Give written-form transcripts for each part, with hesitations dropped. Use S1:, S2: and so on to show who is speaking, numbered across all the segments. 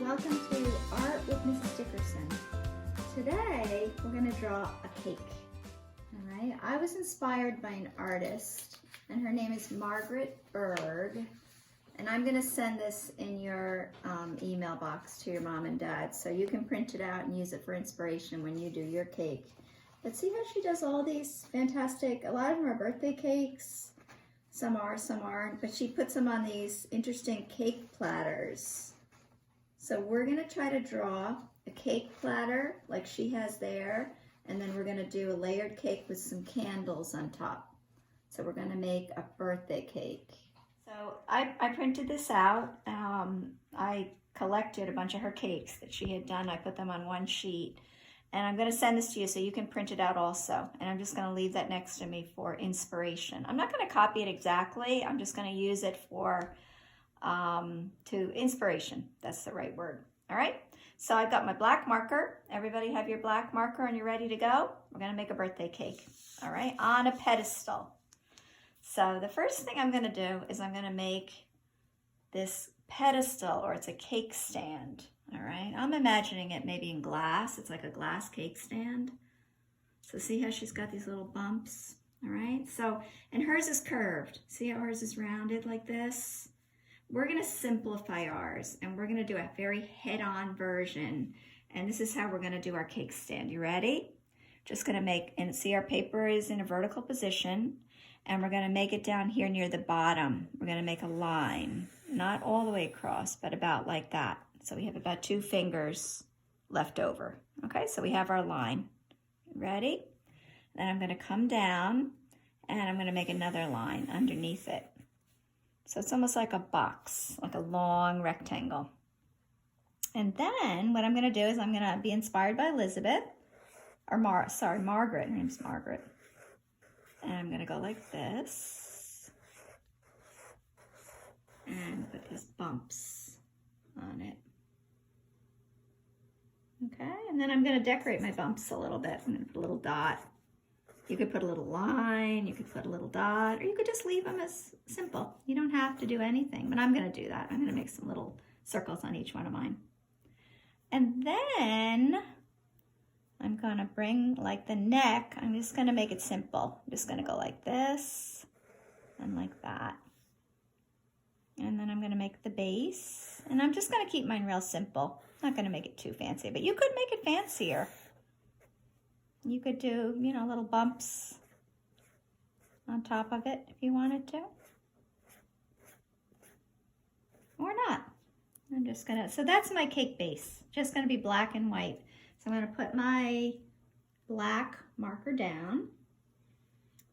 S1: welcome to Art with Mrs. Dickerson. Today we're going to draw a cake. All right, I was inspired by an artist and her name is Margaret Berg, and I'm going to send this in your email box to your mom and dad so you can print it out and use it for inspiration when you do your cake. But see how she does all these fantastic, a lot of them are birthday cakes, some aren't, but she puts them on these interesting cake platters. So we're going to try to draw a cake platter like she has there, and then we're going to do a layered cake with some candles on top. So we're going to make a birthday cake. So I printed this out. I collected a bunch of her cakes that she had done. I put them on one sheet. And I'm going to send this to you so you can print it out also. And I'm just going to leave that next to me for inspiration. I'm not going to copy it exactly. I'm just going to use it for inspiration. That's the right word. All right. So I've got my black marker. Everybody have your black marker and you're ready to go? We're going to make a birthday cake. All right. On a pedestal. So the first thing I'm going to do is I'm going to make this pedestal, or it's a cake stand. All right, I'm imagining it maybe in glass. It's like a glass cake stand. So see how she's got these little bumps? All right, so, and hers is curved. See how hers is rounded like this? We're gonna simplify ours, and we're gonna do a very head-on version. And this is how we're gonna do our cake stand. You ready? Just gonna make, and see our paper is in a vertical position, and we're gonna make it down here near the bottom. We're gonna make a line, not all the way across, but about like that. So we have about 2 fingers left over. Okay, so we have our line. Ready? Then I'm going to come down and I'm going to make another line underneath it. So it's almost like a box, like a long rectangle. And then what I'm going to do is I'm going to be inspired by Elizabeth, or Margaret. Her name's Margaret. And I'm going to go like this and put these bumps on it. Okay, and then I'm going to decorate my bumps a little bit. I'm going to put a little dot. You could put a little line, you could put a little dot, or you could just leave them as simple. You don't have to do anything, but I'm going to do that. I'm going to make some little circles on each one of mine. And then I'm going to bring like the neck. I'm just going to make it simple. I'm just going to go like this and like that. And then I'm going to make the base, and I'm just going to keep mine real simple. Not going to make it too fancy, but you could make it fancier. You could do, you know, little bumps on top of it if you wanted to. Or not. I'm just going to, so that's my cake base. Just going to be black and white. So I'm going to put my black marker down.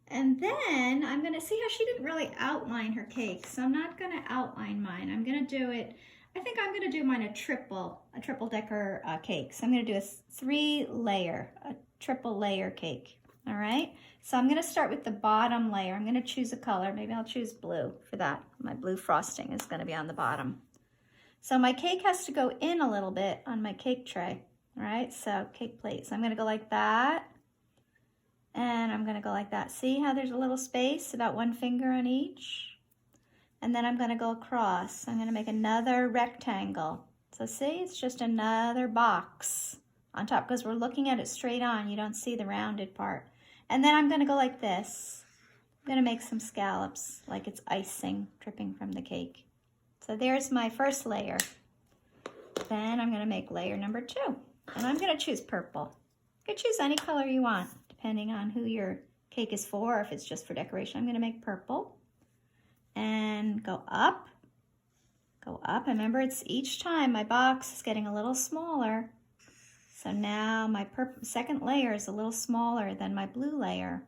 S1: And then I'm going to see how she didn't really outline her cake. So I'm not going to outline mine. I'm going to do it, I think I'm going to do mine a triple decker cake. So I'm going to do a triple layer cake. All right. So I'm going to start with the bottom layer. I'm going to choose a color. Maybe I'll choose blue for that. My blue frosting is going to be on the bottom. So my cake has to go in a little bit on my cake tray. All right. So cake plate. So I'm going to go like that. And I'm going to go like that. See how there's a little space, about 1 finger on each? And then I'm going to go across. I'm going to make another rectangle. So see, it's just another box on top because we're looking at it straight on. You don't see the rounded part. And then I'm going to go like this. I'm going to make some scallops like it's icing dripping from the cake. So there's my first layer. Then I'm going to make layer number 2. And I'm going to choose purple. You can choose any color you want, depending on who your cake is for, or if it's just for decoration. I'm going to make purple and go up. Remember, it's each time my box is getting a little smaller. So now my second layer is a little smaller than my blue layer.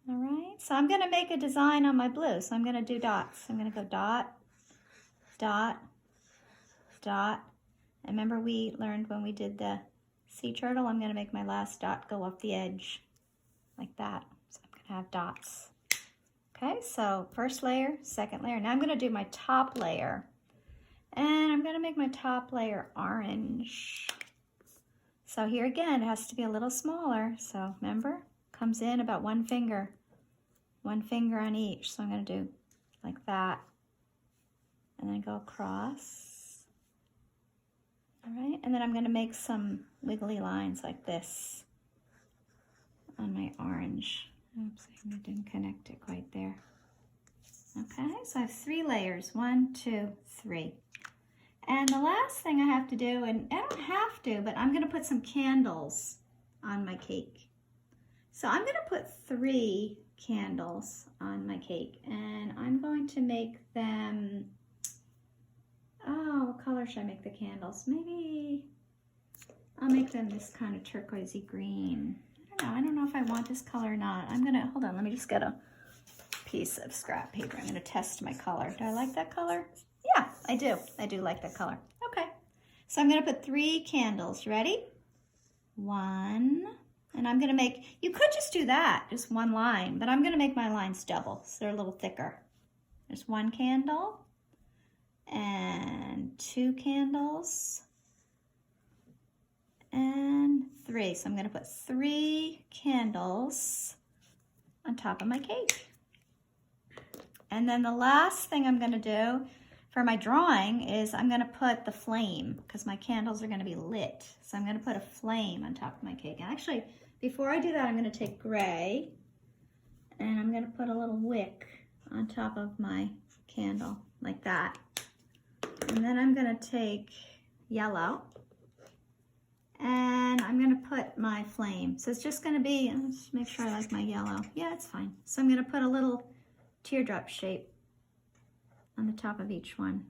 S1: All right, so I'm going to make a design on my blue. So I'm going to do dots. I'm going to go dot, dot, dot. And remember we learned when we did the sea turtle, I'm going to make my last dot go off the edge like that. So I'm going to have dots. Okay, so first layer, second layer. Now I'm going to do my top layer. And I'm going to make my top layer orange. So here again, it has to be a little smaller. So remember, comes in about 1 finger. 1 finger on each. So I'm going to do like that. And then go across. All right, and then I'm going to make some wiggly lines like this on my orange. Oops, I didn't connect it quite there. Okay, so I have 3 layers, 1, 2, 3. And the last thing I have to do, and I don't have to, but I'm going to put some candles on my cake. So I'm going to put 3 candles on my cake, and I'm going to make them, oh, what color should I make the candles? Maybe I'll make them this kind of turquoisey green. I don't know if I want this color or not. I'm gonna, hold on, let me just get a piece of scrap paper. I'm gonna test my color. Do I like that color? Yeah, I do. I do like that color. Okay, so I'm gonna put 3 candles. You ready? 1, and I'm gonna make, you could just do that, just 1 line, but I'm gonna make my lines double, so they're a little thicker. There's 1 candle, and 2 candles, and 3. So I'm going to put 3 candles on top of my cake. And then the last thing I'm going to do for my drawing is I'm going to put the flame, because my candles are going to be lit. So I'm going to put a flame on top of my cake. And actually, before I do that, I'm going to take gray and I'm going to put a little wick on top of my candle like that. And then I'm going to take yellow and I'm going to put my flame. So it's just going to be, let's make sure I like my yellow. Yeah, it's fine. So I'm going to put a little teardrop shape on the top of each one.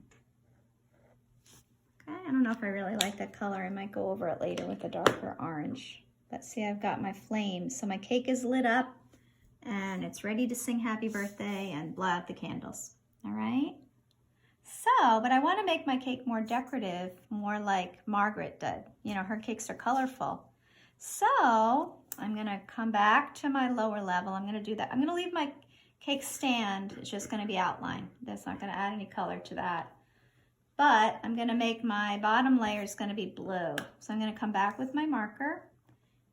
S1: Okay, I don't know if I really like that color. I might go over it later with a darker orange. But see, I've got my flame. So my cake is lit up and it's ready to sing happy birthday and blow out the candles. All right? So, but I want to make my cake more decorative, more like Margaret did. You know, her cakes are colorful. So I'm going to come back to my lower level. I'm going to do that. I'm going to leave my cake stand. It's just going to be outline. That's not going to add any color to that. But I'm going to make my bottom layer is going to be blue. So I'm going to come back with my marker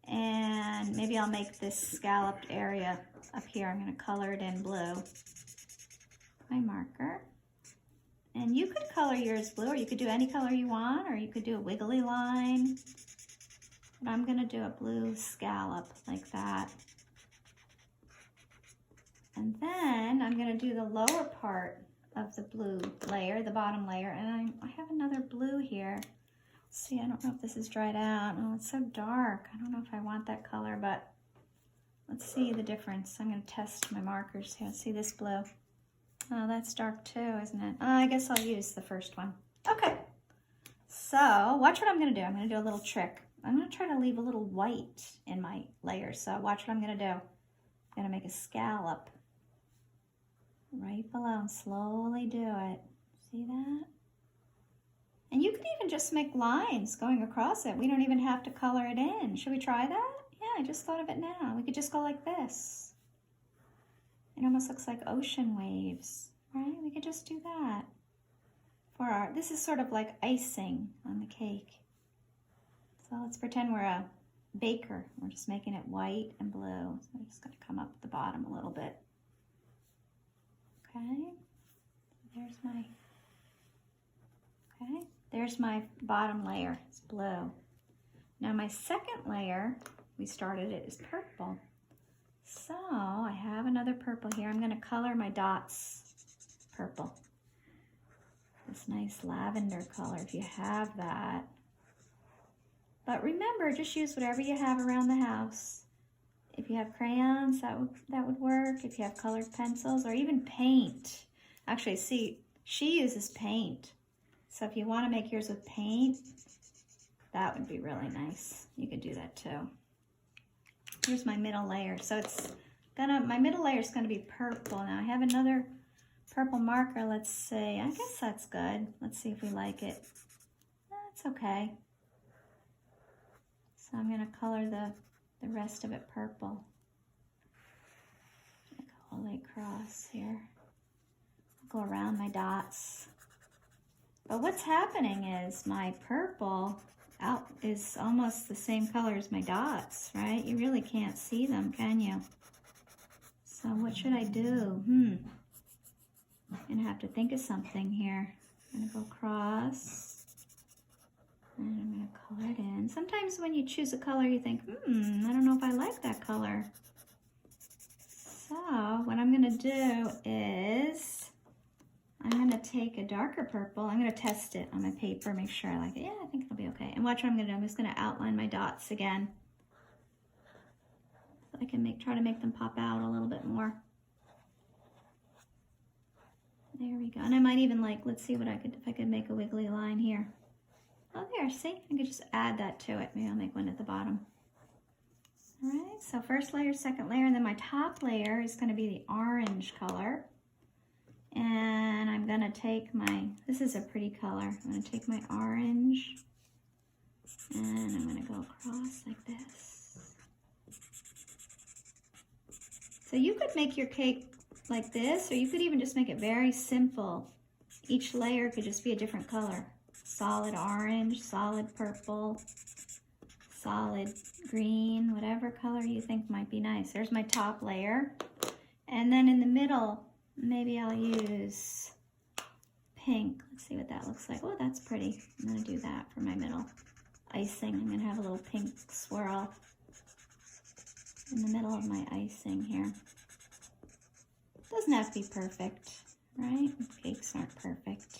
S1: and maybe I'll make this scalloped area up here. I'm going to color it in blue. My marker. And you could color yours blue, or you could do any color you want, or you could do a wiggly line. But I'm going to do a blue scallop like that. And then I'm going to do the lower part of the blue layer, the bottom layer, and I have another blue here. Let's see, I don't know if this is dried out. Oh, it's so dark. I don't know if I want that color, but let's see the difference. I'm going to test my markers here. See this blue? Oh, that's dark too, isn't it? Oh, I guess I'll use the first one. Okay, so watch what I'm going to do. I'm going to do a little trick. I'm going to try to leave a little white in my layer. So watch what I'm going to do. I'm going to make a scallop right below and slowly do it. See that? And you could even just make lines going across it. We don't even have to color it in. Should we try that? Yeah, I just thought of it now. We could just go like this. It almost looks like ocean waves, right? We could just do that for our, this is sort of like icing on the cake. So let's pretend we're a baker. We're just making it white and blue. So I'm just going to come up at the bottom a little bit. Okay, there's my bottom layer. It's blue. Now my second layer, we started it, is purple. So I have another purple here. I'm going to color my dots purple. This nice lavender color if you have that. But remember, just use whatever you have around the house. If you have crayons, that would work. If you have colored pencils or even paint. Actually, see, she uses paint. So if you want to make yours with paint, that would be really nice. You could do that too. Here's my middle layer. So it's gonna, my middle layer is gonna be purple. Now I have another purple marker. Let's see. I guess that's good. Let's see if we like it. That's okay. So I'm gonna color the rest of it purple. Go all the way across here. Go around my dots. But what's happening is my purple out is almost the same color as my dots, right? You really can't see them, can you? So what should I do? I'm gonna have to think of something here. I'm gonna go across And I'm going to color it in. Sometimes when you choose a color, you think, I don't know if I like that color. So what I'm going to do is I'm going to take a darker purple. I'm going to test it on my paper, make sure I like it. Yeah, I think it'll be okay. And watch what I'm going to do. I'm just going to outline my dots again. So I can try to make them pop out a little bit more. There we go. And I might even let's see what if I could make a wiggly line here. Oh, there, see? I could just add that to it. Maybe I'll make one at the bottom. All right, so first layer, second layer, and then my top layer is going to be the orange color. And I'm going to take this is a pretty color. I'm going to take my orange and I'm going to go across like this. So you could make your cake like this, or you could even just make it very simple. Each layer could just be a different color. Solid orange, solid purple, solid green, whatever color you think might be nice. There's my top layer. And then in the middle, maybe I'll use pink. Let's see what that looks like. Oh, that's pretty. I'm going to do that for my middle icing. I'm going to have a little pink swirl in the middle of my icing here. Doesn't have to be perfect, right? Cakes aren't perfect.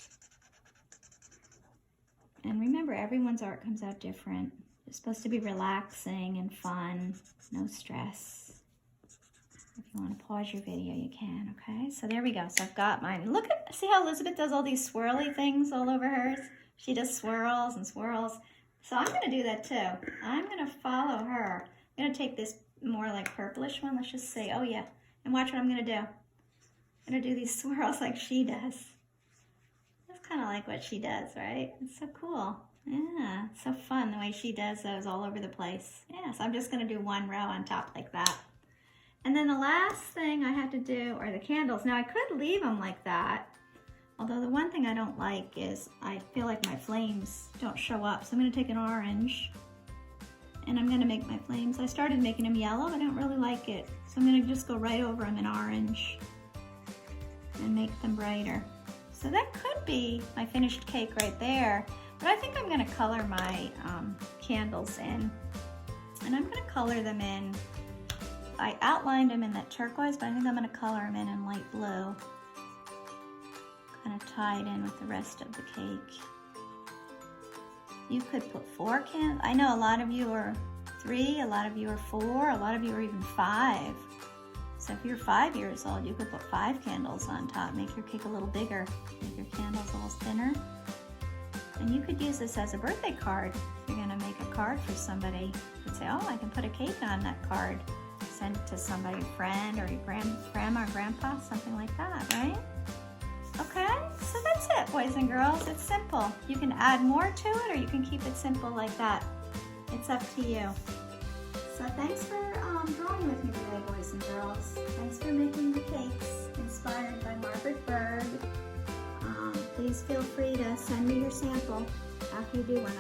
S1: And remember, everyone's art comes out different. It's supposed to be relaxing and fun, no stress. If you want to pause your video, you can, okay? So there we go. So I've got mine. See how Elizabeth does all these swirly things all over hers? She does swirls and swirls. So I'm going to do that too. I'm going to follow her. I'm going to take this more like purplish one. Let's just say, oh yeah. And watch what I'm going to do. I'm going to do these swirls like she does. That's kind of like what she does, right? It's so cool. Yeah, it's so fun the way she does those all over the place. Yeah, so I'm just going to do one row on top like that. And then the last thing I have to do are the candles. Now I could leave them like that, although the one thing I don't like is I feel like my flames don't show up. So I'm going to take an orange and I'm going to make my flames. I started making them yellow, but I don't really like it. So I'm going to just go right over them in orange and make them brighter. So that could be my finished cake right there. But I think I'm going to color my candles in. And I'm going to color them in. I outlined them in that turquoise, but I think I'm going to color them in light blue. Kind of tie it in with the rest of the cake. You could put 4 candles. I know a lot of you are 3, a lot of you are 4, a lot of you are even 5. So if you're 5 years old, you could put 5 candles on top. Make your cake a little bigger. Make your candles a little thinner. And you could use this as a birthday card. If you're going to make a card for somebody, you could say, oh, I can put a cake on that card. Send it to somebody, a friend or your grandma or grandpa, something like that, right? Okay, so that's it, boys and girls. It's simple. You can add more to it or you can keep it simple like that. It's up to you. So thanks for drawing with me today, boys and girls. Thanks for making the cakes inspired by Margaret Berg. Please feel free to send me your sample after you do one.